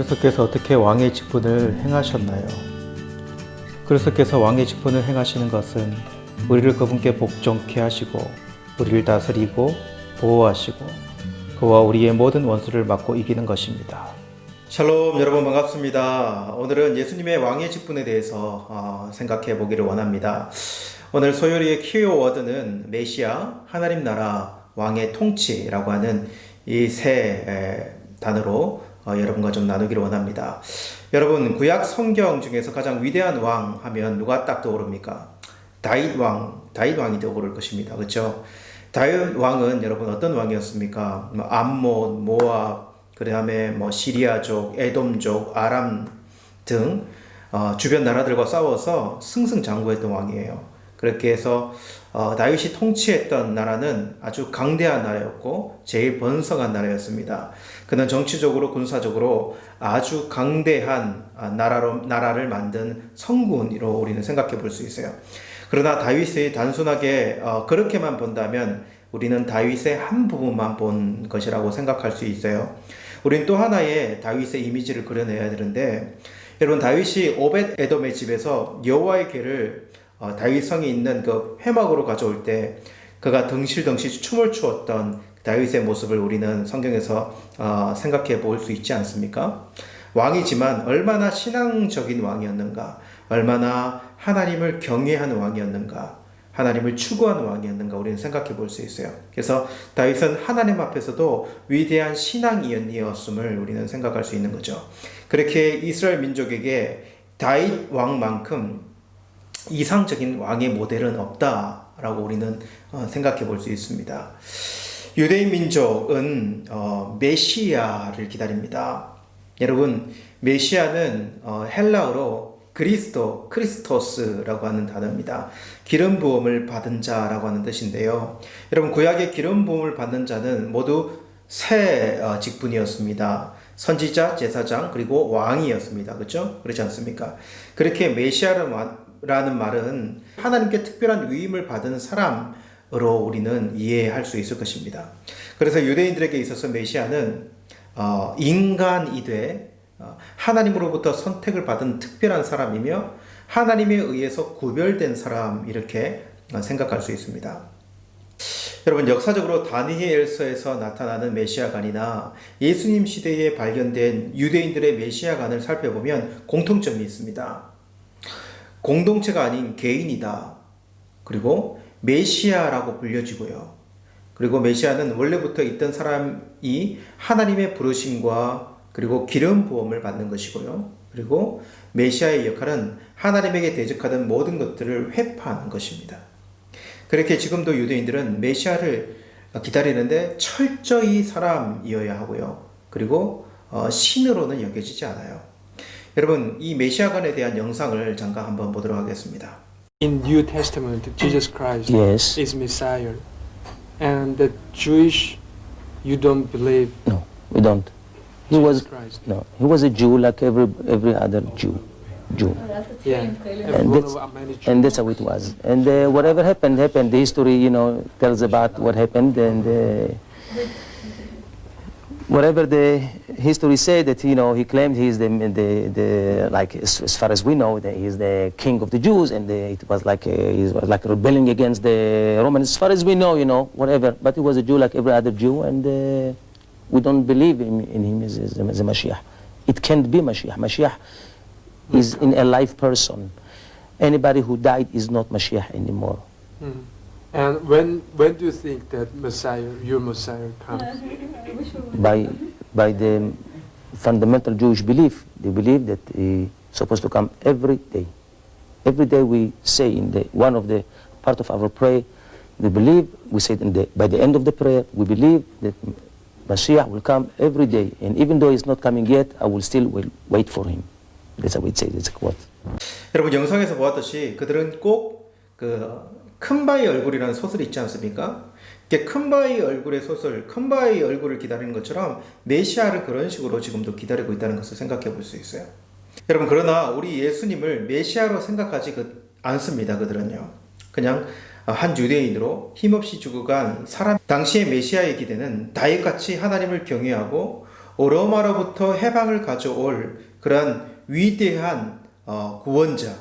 그리스도께서 어떻게 왕의 직분을 행하셨나요? 그리스도께서 왕의 직분을 행하시는 것은 우리를 그분께 복종케 하시고 우리를 다스리고 보호하시고 그와 우리의 모든 원수를 막고 이기는 것입니다. 샬롬, 여러분 반갑습니다. 오늘은 예수님의 왕의 직분에 대해서 생각해 보기를 원합니다. 오늘 소요리의 키워워드는 메시아, 하나님 나라, 왕의 통치라고 하는 이 세 단어로 여러분과 좀 나누기를 원합니다. 여러분, 구약 성경 중에서 가장 위대한 왕 하면 누가 딱 떠오릅니까? 다윗 왕이 떠오를 것입니다. 그렇죠? 다윗 왕은 여러분 어떤 왕이었습니까? 암몬, 모압, 그 다음에 시리아족, 에돔족, 아람 등 주변 나라들과 싸워서 승승장구했던 왕이에요. 그렇게 해서 다윗이 통치했던 나라는 아주 강대한 나라였고 제일 번성한 나라였습니다. 그는 정치적으로 군사적으로 아주 강대한 나라를 만든 성군으로 우리는 생각해 볼 수 있어요. 그러나 다윗이 단순하게 그렇게만 본다면 우리는 다윗의 한 부분만 본 것이라고 생각할 수 있어요. 우리는 또 하나의 다윗의 이미지를 그려내야 되는데, 여러분, 다윗이 오벳 에돔의 집에서 여호와의 궤를 다윗 성이 있는 그 회막으로 가져올 때 그가 덩실덩실 춤을 추었던 다윗의 모습을 우리는 성경에서 생각해 볼 수 있지 않습니까? 왕이지만 얼마나 신앙적인 왕이었는가, 얼마나 하나님을 경외하는 왕이었는가, 하나님을 추구하는 왕이었는가 우리는 생각해 볼 수 있어요. 그래서 다윗은 하나님 앞에서도 위대한 신앙인이었음을 우리는 생각할 수 있는 거죠. 그렇게 이스라엘 민족에게 다윗 왕만큼 이상적인 왕의 모델은 없다라고 우리는 생각해 볼 수 있습니다. 유대인 민족은 메시아를 기다립니다. 여러분, 메시아는 헬라어로 크리스토스라고 하는 단어입니다. 기름 부음을 받은 자라고 하는 뜻인데요. 여러분, 구약의 기름 부음을 받는 자는 모두 세 직분이었습니다. 선지자, 제사장, 그리고 왕이었습니다. 그렇죠? 그렇지 않습니까? 그렇게 메시아라는 말은 하나님께 특별한 위임을 받은 사람으로 우리는 이해할 수 있을 것입니다. 그래서 유대인들에게 있어서 메시아는 인간이되 하나님으로부터 선택을 받은 특별한 사람이며 하나님에 의해서 구별된 사람, 이렇게 생각할 수 있습니다. 여러분, 역사적으로 다니엘서에서 나타나는 메시아관이나 예수님 시대에 발견된 유대인들의 메시아관을 살펴보면 공통점이 있습니다. 공동체가 아닌 개인이다. 그리고 메시아라고 불려지고요. 그리고 메시아는 원래부터 있던 사람이 하나님의 부르심과 그리고 기름 부음을 받는 것이고요. 그리고 메시아의 역할은 하나님에게 대적하는 모든 것들을 회파하는 것입니다. 그렇게 지금도 유대인들은 메시아를 기다리는데 철저히 사람이어야 하고요. 그리고 신으로는 여겨지지 않아요. 여러분, 이 메시아관에 대한 영상을 잠깐 한번 보도록 하겠습니다. In New Testament, Jesus Christ Yes. is Messiah, and the Jewish, you don't believe No, we don't. He Jesus was Christ. no. He was a Jew like every other Jew. Yeah, And that's, and that's how it was. And whatever happened. The history, tells about what happened, and whatever the history said that he claimed he is the like as far as we know that he is the king of the Jews, and it was like he was like rebelling against the Romans. As far as we know, whatever. But he was a Jew like every other Jew, and we don't believe in him as a Mashiach. It can't be Mashiach. Mashiach is in a live person. Anybody who died is not Mashiach anymore. Mm. And when do you think that Messiah, your Messiah, comes? By the fundamental Jewish belief, they believe that he's supposed to come every day. Every day we say in one of the part of our prayer, we say by the end of the prayer, we believe that Mashiach will come every day, and even though he's not coming yet, I will still wait for him. That's how we'd say. That's a quote. 여러분, 영상에서 보았듯이 그들은 꼭 큰 바위 얼굴이라는 소설이 있지 않습니까? 큰 바위 얼굴의 소설, 큰 바위 얼굴을 기다리는 것처럼 메시아를 그런 식으로 지금도 기다리고 있다는 것을 생각해 볼 수 있어요. 여러분, 그러나 우리 예수님을 메시아로 생각하지 않습니다. 그들은요. 그냥 한 유대인으로 힘없이 죽어간 사람. 당시의 메시아의 기대는 다윗같이 하나님을 경외하고 로마로부터 해방을 가져올 그러한 위대한 구원자,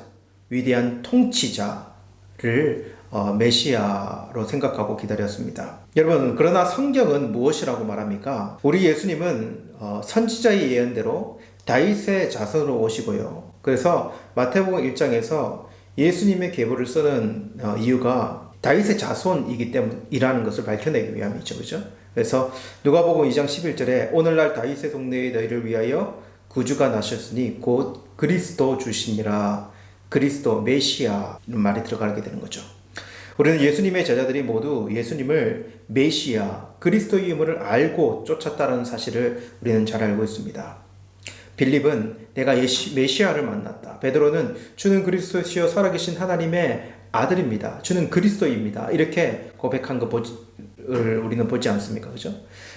위대한 통치자를 메시아로 생각하고 기다렸습니다. 여러분, 그러나 성경은 무엇이라고 말합니까? 우리 예수님은 선지자의 예언대로 다윗의 자손으로 오시고요. 그래서 마태복음 1장에서 예수님의 계보를 쓰는 이유가 다윗의 자손이기 때문이라는 것을 밝혀내기 위함이죠. 그죠? 그래서 누가복음 2장 11절에 오늘날 다윗의 동네에 너희를 위하여 구주가 나셨으니 곧 그리스도 주시니라. 그리스도 메시아 말이 들어가게 되는 거죠. 우리는 예수님의 제자들이 모두 예수님을 메시아, 그리스도의 이름을 알고 쫓았다는 사실을 우리는 잘 알고 있습니다. 빌립은 내가 메시아를 만났다. 베드로는 주는 그리스도시요 살아계신 하나님의 아들입니다. 주는 그리스도입니다. 이렇게 고백한 것을 우리는 보지 않습니까? 그죠?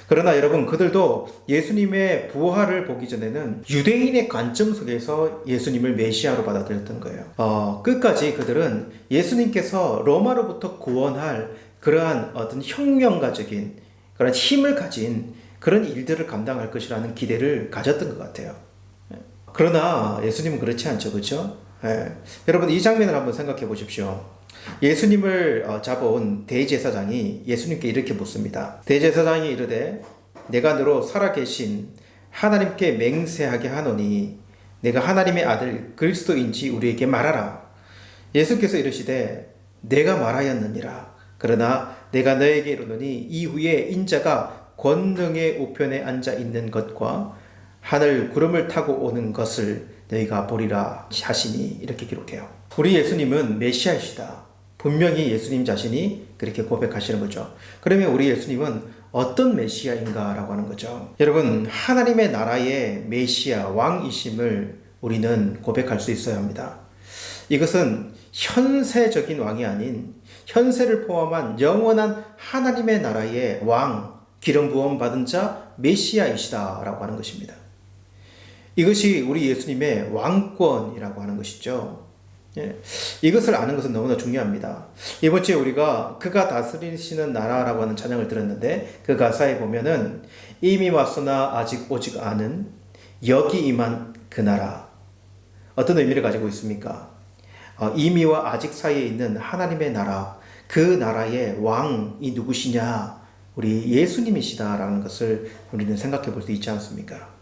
그러나 여러분, 그들도 예수님의 부활을 보기 전에는 유대인의 관점 속에서 예수님을 메시아로 받아들였던 거예요. 끝까지 그들은 예수님께서 로마로부터 구원할 그러한 어떤 혁명가적인 그런 힘을 가진 그런 일들을 감당할 것이라는 기대를 가졌던 것 같아요. 그러나 예수님은 그렇지 않죠. 그렇죠? 여러분, 이 장면을 한번 생각해 보십시오. 예수님을 잡아온 대제사장이 예수님께 이렇게 묻습니다. 대제사장이 이르되 내가 너로 살아계신 하나님께 맹세하게 하노니 내가 하나님의 아들 그리스도인지 우리에게 말하라. 예수께서 이르시되 내가 말하였느니라. 그러나 내가 너에게 이르노니 이후에 인자가 권능의 우편에 앉아 있는 것과 하늘 구름을 타고 오는 것을 너희가 보리라 하시니, 이렇게 기록해요. 우리 예수님은 메시아이시다. 분명히 예수님 자신이 그렇게 고백하시는 거죠. 그러면 우리 예수님은 어떤 메시아인가 라고 하는 거죠. 여러분, 하나님의 나라의 메시아, 왕이심을 우리는 고백할 수 있어야 합니다. 이것은 현세적인 왕이 아닌 현세를 포함한 영원한 하나님의 나라의 왕, 기름 부음 받은 자 메시아이시다 라고 하는 것입니다. 이것이 우리 예수님의 왕권이라고 하는 것이죠. 이것을 아는 것은 너무나 중요합니다. 이번 주에 우리가 그가 다스리시는 나라라고 하는 찬양을 들었는데, 그 가사에 보면은 이미 왔으나 아직 오지 않은 여기 임한 그 나라, 어떤 의미를 가지고 있습니까? 이미와 아직 사이에 있는 하나님의 나라, 그 나라의 왕이 누구시냐? 우리 예수님이시다라는 것을 우리는 생각해 볼 수 있지 않습니까?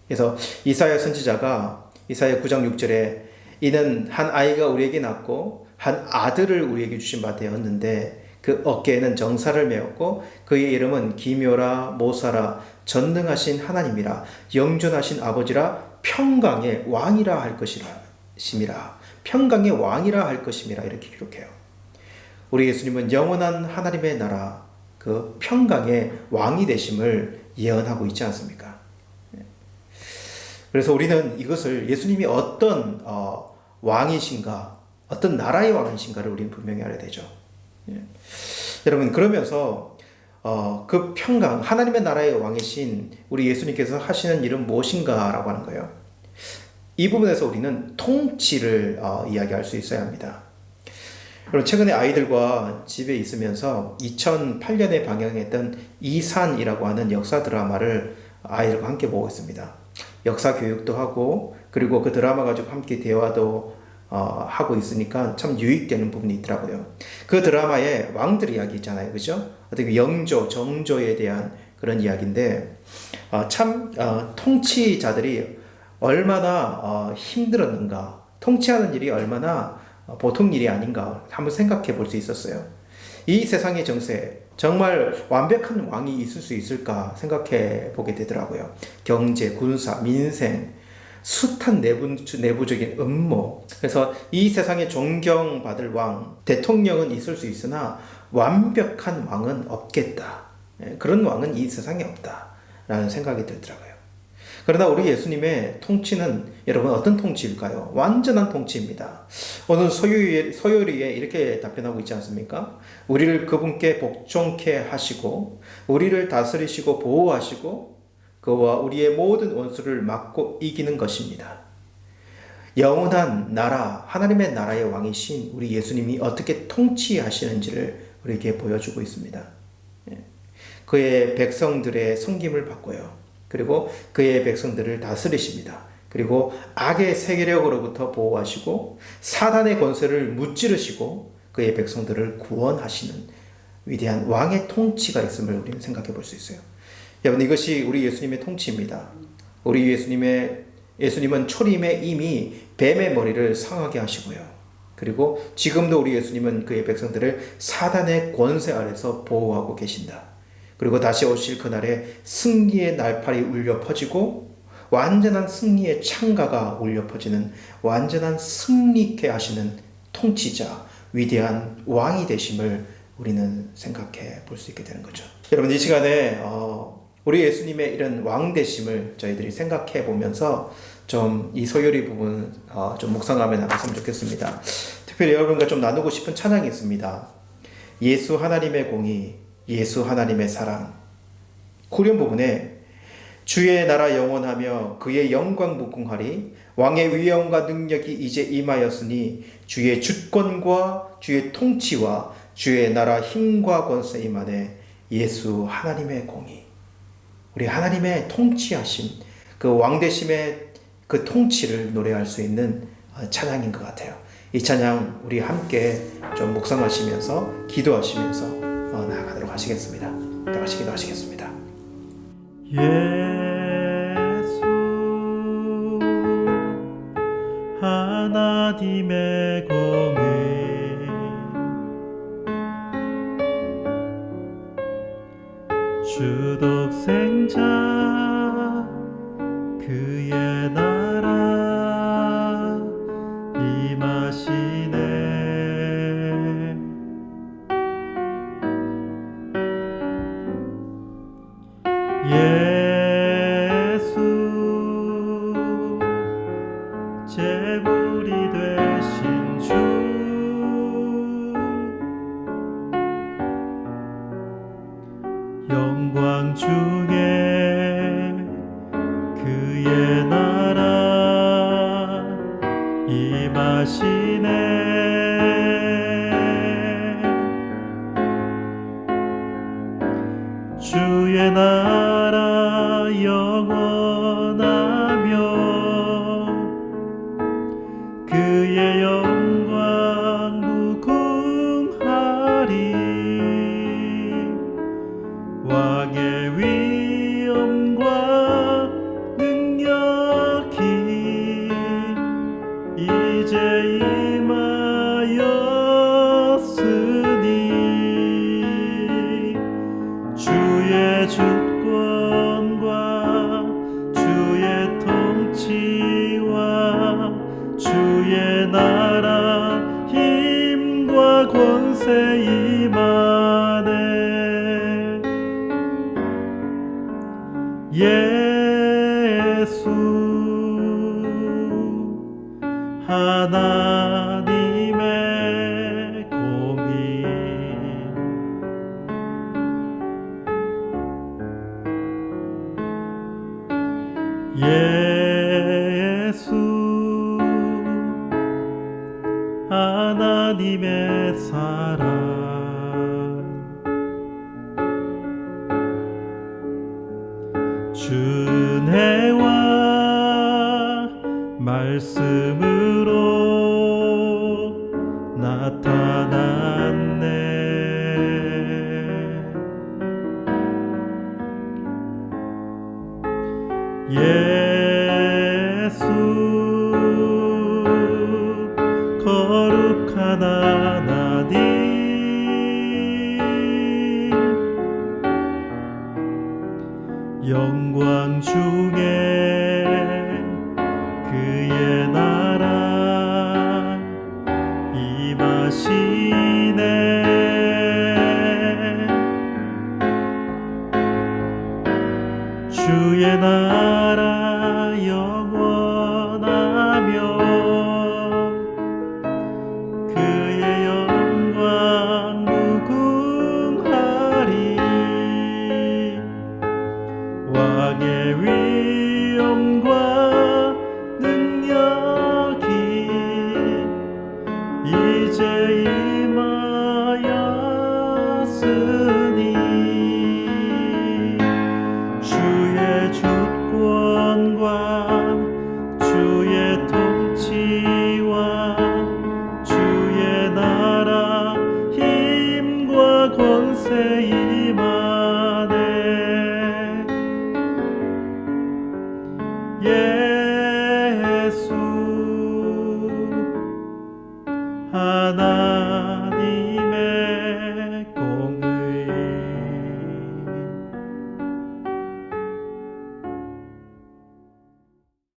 그래서 이사야 선지자가 이사야 9장 6절에 이는 한 아이가 우리에게 낳고 한 아들을 우리에게 주신 바 되었는데 그 어깨에는 정사를 메었고 그의 이름은 기묘라 모사라 전능하신 하나님이라 영존하신 아버지라 평강의 왕이라 할 것이라 평강의 왕이라 할 것임이라, 이렇게 기록해요. 우리 예수님은 영원한 하나님의 나라, 그 평강의 왕이 되심을 예언하고 있지 않습니까? 그래서 우리는 이것을 예수님이 어떤 왕이신가, 어떤 나라의 왕이신가를 우리는 분명히 알아야 되죠. 여러분, 그러면서 그 평강, 하나님의 나라의 왕이신 우리 예수님께서 하시는 일은 무엇인가라고 하는 거예요. 이 부분에서 우리는 통치를 이야기할 수 있어야 합니다. 여러분, 최근에 아이들과 집에 있으면서 2008년에 방영했던 이산이라고 하는 역사 드라마를 아이들과 함께 보고 있습니다. 역사 교육도 하고, 그리고 그 드라마 가지고 함께 대화도 하고 있으니까 참 유익되는 부분이 있더라고요. 그 드라마에 왕들 이야기 있잖아요. 그죠? 어떻게 영조, 정조에 대한 그런 이야기인데, 참 통치자들이 얼마나 힘들었는가, 통치하는 일이 얼마나 보통 일이 아닌가 한번 생각해 볼 수 있었어요. 이 세상의 정세, 정말 완벽한 왕이 있을 수 있을까 생각해 보게 되더라고요. 경제, 군사, 민생, 숱한 내부적인 음모. 그래서 이 세상에 존경받을 왕, 대통령은 있을 수 있으나 완벽한 왕은 없겠다. 그런 왕은 이 세상에 없다 라는 생각이 들더라고요. 그러나 우리 예수님의 통치는 여러분 어떤 통치일까요? 완전한 통치입니다. 오늘 소요리에 이렇게 답변하고 있지 않습니까? 우리를 그분께 복종케 하시고 우리를 다스리시고 보호하시고 그와 우리의 모든 원수를 막고 이기는 것입니다. 영원한 나라, 하나님의 나라의 왕이신 우리 예수님이 어떻게 통치하시는지를 우리에게 보여주고 있습니다. 그의 백성들의 섬김을 받고요. 그리고 그의 백성들을 다스리십니다. 그리고 악의 세력으로부터 보호하시고 사단의 권세를 무찌르시고 그의 백성들을 구원하시는 위대한 왕의 통치가 있음을 우리는 생각해 볼 수 있어요. 여러분, 이것이 우리 예수님의 통치입니다. 우리 예수님은 초림에 이미 뱀의 머리를 상하게 하시고요. 그리고 지금도 우리 예수님은 그의 백성들을 사단의 권세 아래서 보호하고 계신다. 그리고 다시 오실 그날에 승리의 날팔이 울려 퍼지고 완전한 승리의 창가가 울려 퍼지는 완전한 승리케 하시는 통치자, 위대한 왕이 되심을 우리는 생각해 볼 수 있게 되는 거죠. 여러분, 이 시간에 우리 예수님의 이런 왕 되심을 저희들이 생각해 보면서 좀 이 소요리 부분 좀 묵상하며 나갔으면 좋겠습니다. 특별히 여러분과 좀 나누고 싶은 찬양이 있습니다. 예수 하나님의 공의, 예수 하나님의 사랑. 후렴 부분에 주의 나라 영원하며 그의 영광 무궁하리, 왕의 위엄과 능력이 이제 임하였으니 주의 주권과 주의 통치와 주의 나라 힘과 권세 임하네. 예수 하나님의 공의. 우리 하나님의 통치하심, 그 왕되심의 그 통치를 노래할 수 있는 찬양인 것 같아요. 이 찬양 우리 함께 좀 묵상하시면서 기도하시면서 나아가도록 하시겠습니다. 다 같이 기도하시겠습니다. 예수 하나님의 공의 주독생자 그의 나라 임하시네. 예수 제물이 되신 주 영광 중에 그의 나라 임하시네. 주의 나라 영원하며 그의 영광 무궁하리, 왕의 위엄과 능력이 이제 임하였으니 주의 주권과 주의 통치와 주의 나라 힘과 권세 임하네. 예수 하나님의 공의 예수 하나님의 사랑 준혜와 말씀으로 나타났네. 예수 거룩한 하나님 영광 중에 그의 나라 임하시네. 주의 나라 영원하며 그의 영광 무궁하리, 왕의 위엄과 능력이 이제 임하였으니